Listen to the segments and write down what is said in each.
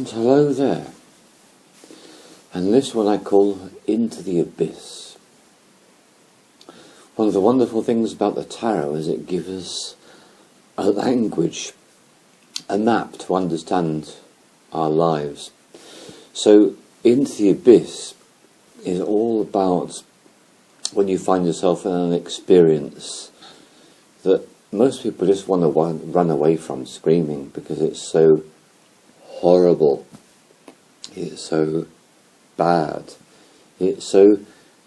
And hello there. And this one I call Into the Abyss. One of the wonderful things about the tarot is it gives us a language, a map to understand our lives. So Into the Abyss is all about when you find yourself in an experience that most people just want to run away from screaming because it's so horrible, it's so bad, it's so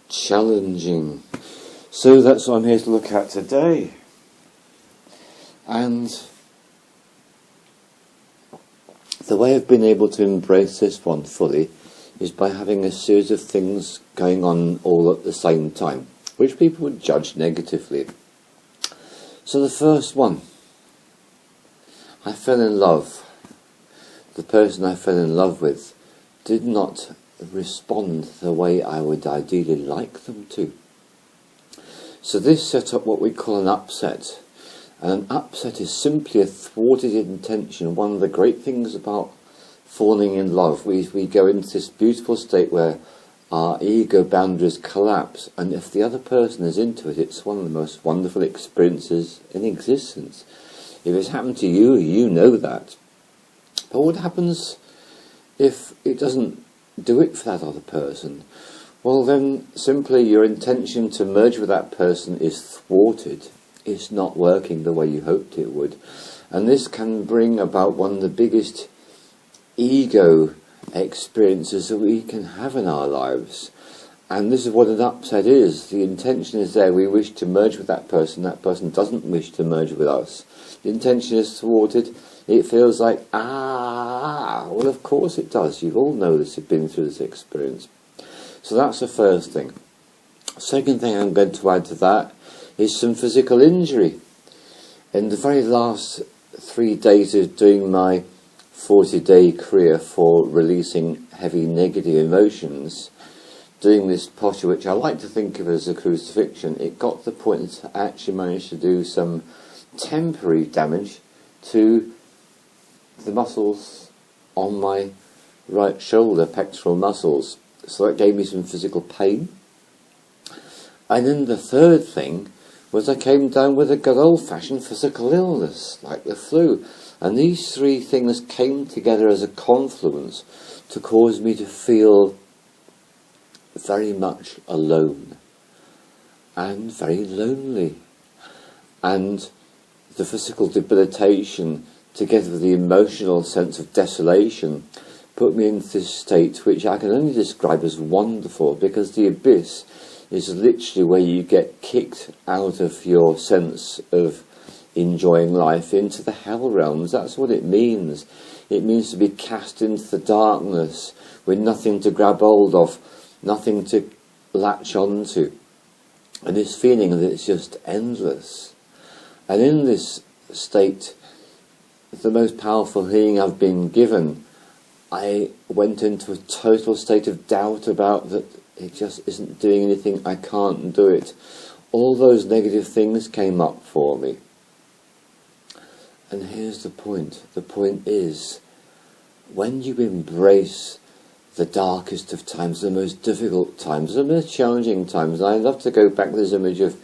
challenging. So that's what I'm here to look at today. And the way I've been able to embrace this one fully is by having a series of things going on all at the same time, which people would judge negatively. So the first one, I fell in love. The person I fell in love with did not respond the way I would ideally like them to. So this set up what we call an upset. And an upset is simply a thwarted intention. One of the great things about falling in love, we go into this beautiful state where our ego boundaries collapse, and if the other person is into it, it's one of the most wonderful experiences in existence. If it's happened to you, you know that. But what happens if it doesn't do it for that other person? Well, then simply your intention to merge with that person is thwarted. It's not working the way you hoped it would. And this can bring about one of the biggest ego experiences that we can have in our lives. And this is what an upset is. The intention is there, we wish to merge with that person doesn't wish to merge with us. The intention is thwarted. It feels like, well, of course it does. You all know this, you've been through this experience. So that's the first thing. Second thing I'm going to add to that is some physical injury. In the very last 3 days of doing my 40-day career for releasing heavy negative emotions, doing this posture, which I like to think of as a crucifixion, it got to the point that I actually managed to do some temporary damage to the muscles on my right shoulder, pectoral muscles. So that gave me some physical pain. And then the third thing was I came down with a good old-fashioned physical illness, like the flu. And these three things came together as a confluence to cause me to feel very much alone and very lonely. And the physical debilitation, together with the emotional sense of desolation, put me into this state which I can only describe as wonderful, because the abyss is literally where you get kicked out of your sense of enjoying life into the hell realms. That's what it means. It means to be cast into the darkness with nothing to grab hold of, nothing to latch onto, and this feeling that it's just endless. And in this state, the most powerful healing I've been given, I went into a total state of doubt about that it just isn't doing anything, I can't do it. All those negative things came up for me. And here's the point. The point is, when you embrace the darkest of times, the most difficult times, the most challenging times, and I love to go back to this image of,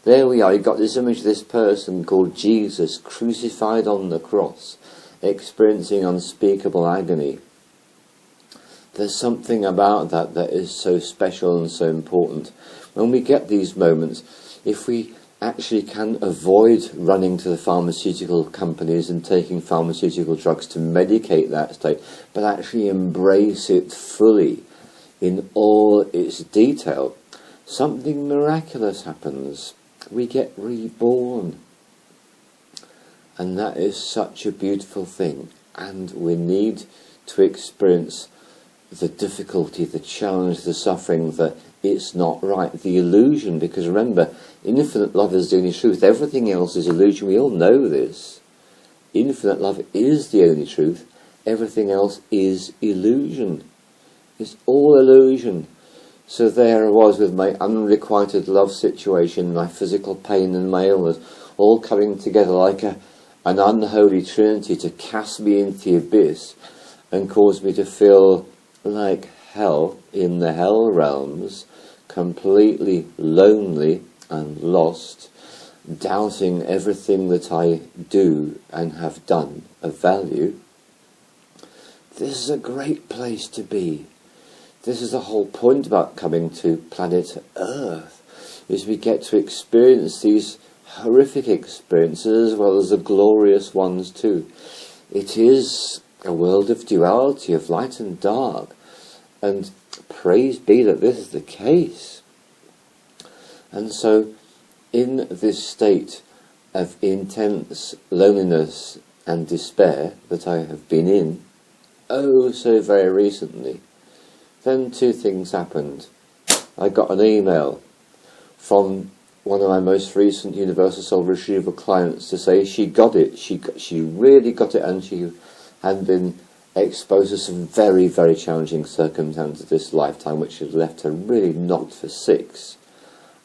there we are, you got this image of this person called Jesus, crucified on the cross, experiencing unspeakable agony. There's something about that that is so special and so important. When we get these moments, if we actually can avoid running to the pharmaceutical companies and taking pharmaceutical drugs to medicate that state, but actually embrace it fully in all its detail, something miraculous happens. We get reborn. And that is such a beautiful thing. And we need to experience the difficulty, the challenge, the suffering, that it's not right, the illusion, because remember, infinite love is the only truth. Everything else is illusion. We all know this. Infinite love is the only truth. Everything else is illusion. It's all illusion. So there I was with my unrequited love situation, my physical pain and my illness, all coming together like an unholy trinity to cast me into the abyss. and caused me to feel like hell in the hell realms, completely lonely and lost, doubting everything that I do and have done of value. This is a great place to be. This is the whole point about coming to planet Earth, is we get to experience these horrific experiences as well as the glorious ones too. It is a world of duality, of light and dark, and praise be that this is the case. And so in this state of intense loneliness and despair that I have been in, oh so very recently, then two things happened. I got an email from one of my most recent Universal Soul Retrieval clients to say she got it, she really got it, and she had been exposed to some very, very challenging circumstances this lifetime, which had left her really knocked for six.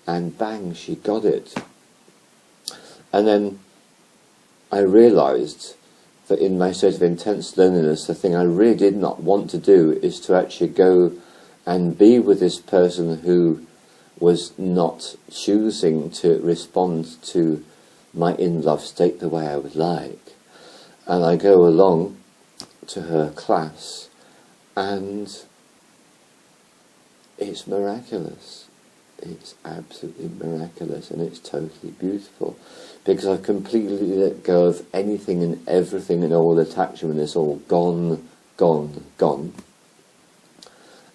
And bang, she got it. And then I realised that in my state of intense loneliness, the thing I really did not want to do is to actually go and be with this person who was not choosing to respond to my in-love state the way I would like. And I go along to her class, and it's miraculous. It's absolutely miraculous, and it's totally beautiful, because I've completely let go of anything and everything and all attachment. It's all gone, gone, gone.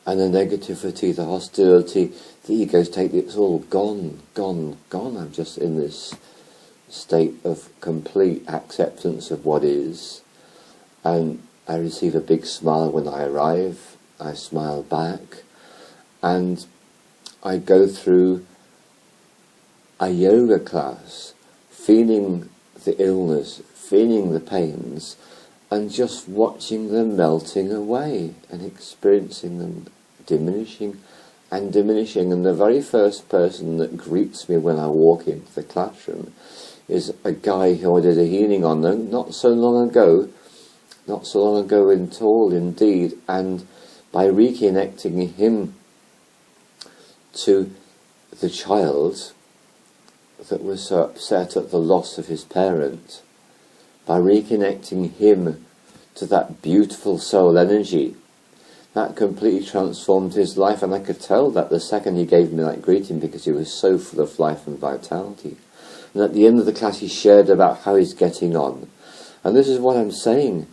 And the negativity, the hostility, the ego state, it's all gone, gone, gone. I'm just in this state of complete acceptance of what is. And I receive a big smile when I arrive. I smile back. And I go through a yoga class, feeling the illness, feeling the pains, and just watching them melting away and experiencing them diminishing and diminishing. And the very first person that greets me when I walk into the classroom is a guy who I did a healing on not so long ago at all indeed, and by reconnecting him to the child that was so upset at the loss of his parent, by reconnecting him to that beautiful soul energy, that completely transformed his life. And I could tell that the second he gave me that greeting, because he was so full of life and vitality. And at the end of the class he shared about how he's getting on. And this is what I'm saying.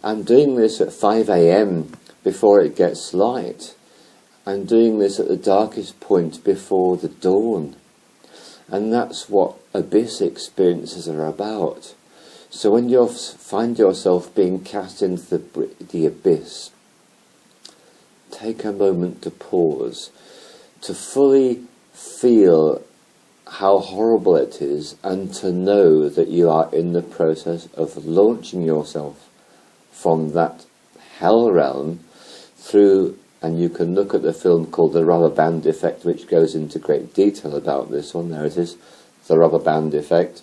I'm doing this at 5 a.m. before it gets light. I'm doing this at the darkest point before the dawn. And that's what abyss experiences are about. So when you find yourself being cast into the abyss, take a moment to pause, to fully feel how horrible it is, and to know that you are in the process of launching yourself from that hell realm through. And you can look at the film called The Rubber Band Effect, which goes into great detail about this one. There it is, The Rubber Band Effect.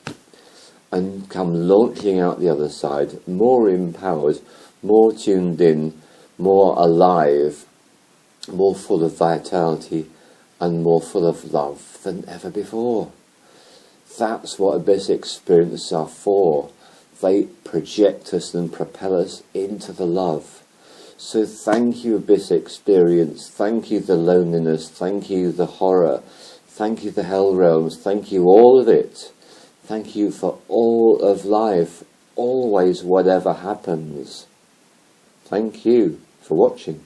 And come launching out the other side, more empowered, more tuned in, more alive, more full of vitality, and more full of love than ever before. That's what abyss experiences are for. They project us and propel us into the love. So thank you, abyss experience. Thank you, the loneliness. Thank you, the horror. Thank you, the hell realms. Thank you, all of it. Thank you for all of life, always, whatever happens. Thank you for watching.